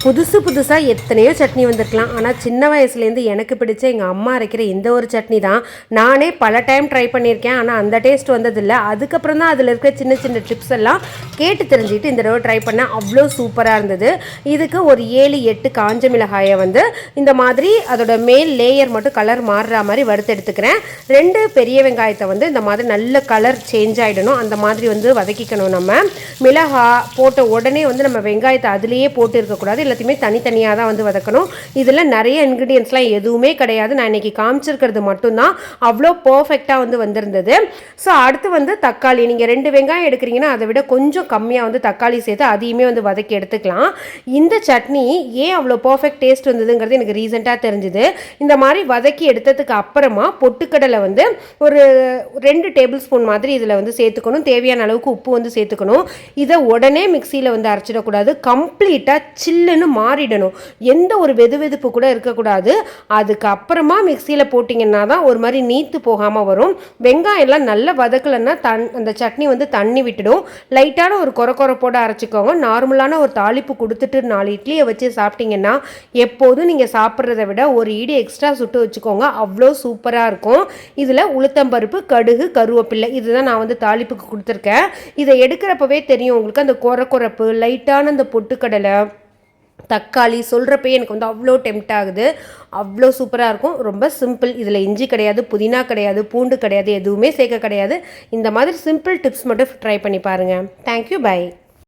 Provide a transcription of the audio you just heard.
புதுசாக எத்தனையோ சட்னி வந்திருக்கலாம். ஆனால் சின்ன வயசுலேருந்து எனக்கு பிடிச்ச எங்கள் அம்மா அரைக்கிற இந்த ஒரு சட்னி தான். நானே பல டைம் ட்ரை பண்ணியிருக்கேன். ஆனால் அந்த டேஸ்ட் வந்ததில்லை. அதுக்கப்புறம் தான் அதில் இருக்க சின்ன சின்ன டிப்ஸ் எல்லாம் கேட்டு தெரிஞ்சுக்கிட்டு இந்த தடவை ட்ரை பண்ணேன். அவ்வளோ சூப்பராக இருந்தது. இதுக்கு ஒரு 7-8 காஞ்ச மிளகாயை வந்து இந்த மாதிரி அதோட மேல் லேயர் மட்டும் கலர் மாறுற மாதிரி வறுத்து எடுத்துக்கிறேன். 2 பெரிய வெங்காயத்தை வந்து இந்த மாதிரி நல்ல கலர் சேஞ்ச் ஆகிடணும். அந்த மாதிரி வந்து வதக்கிக்கணும். நம்ம மிளகாய் போட்ட உடனே வந்து நம்ம வெங்காயத்தை அதுலேயே போட்டு இருக்கக்கூடாது. எல்லாத்தையுமே தனித்தனியாக தான் வந்து வதக்கணும். இதில் நிறைய இன்க்ரீடியன்ஸ்லாம் எதுவுமே கிடையாது. நான் இன்றைக்கி காமிச்சிருக்கிறது மட்டும்தான். அவ்வளோ பர்ஃபெக்டாக வந்து வந்திருந்தது. ஸோ அடுத்து வந்து தக்காளி, நீங்கள் 2 வெங்காயம் எடுக்கிறீங்கன்னா அதை விட கொஞ்சம் கம்மியாக வந்து தக்காளி சேர்த்து அதையுமே வந்து வதக்கி எடுத்துக்கலாம். இந்த சட்னி ஏன் அவ்வளோ பர்ஃபெக்ட் டேஸ்ட் வந்ததுங்கிறது எனக்கு ரீசெண்டாக தெரிஞ்சுது. இந்த மாதிரி வதக்கி எடுத்ததுக்கு அப்புறமா பொட்டுக்கடலை வந்து ஒரு 2 டேபிள் ஸ்பூன் மாதிரி இதில் வந்து சேர்த்துக்கணும். தேவையான அளவுக்கு உப்பு வந்து சேர்த்துக்கணும். இதை உடனே மிக்சியில் வந்து அரைச்சிடக்கூடாது. கம்ப்ளீட்டாக சில்லுன்னு மாறிடணும். எந்த ஒரு வெதுவெதுப்பு கூட இருக்கக்கூடாது. அதுக்கப்புறமா மிக்சியில் போட்டிங்கன்னா தான் ஒரு மாதிரி நீத்து போகாமல் வரும். வெங்காயம்லாம் நல்லா வதக்கலைன்னா அந்த சட்னி வந்து தண்ணி விட்டுடும். லைட்டான ஒரு கொரக்கொரப்போட அரைச்சிக்கோங்க. நார்மலான ஒரு தாளிப்பு கொடுத்துட்டு 4 இட்லியை வச்சு சாப்பிட்டீங்கன்னா எப்போதும் நீங்கள் சாப்பிட்றத விட ஒரு ஈடு எக்ஸ்ட்ரா சுட்டு வச்சுக்கோங்க. அவ்வளோ சூப்பராக இருக்கும். இதில் உளுத்தம்பருப்பு, கடுகு, கருவேப்பில்லை இதுதான் நான் வந்து தாளிப்புக்கு கொடுத்துருக்கேன். இதை எடுக்கிறப்பவே தெரியும் உங்களுக்கு அந்த கொரக்கொரப்பு, லைட்டான அந்த பொட்டுக்கடலை, தக்காளி சொல்கிறப்பே எனக்கு வந்து அவ்வளோ டெம்ட் ஆகுது. அவ்வளோ சூப்பராக இருக்கும். ரொம்ப சிம்பிள். இதில் இஞ்சி கிடையாது, புதினா கிடையாது, பூண்டு கிடையாது, எதுவுமே சேர்க்க கிடையாது. இந்த மாதிரி சிம்பிள் டிப்ஸ் மட்டும் ட்ரை பண்ணி பாருங்கள். Thank you, by.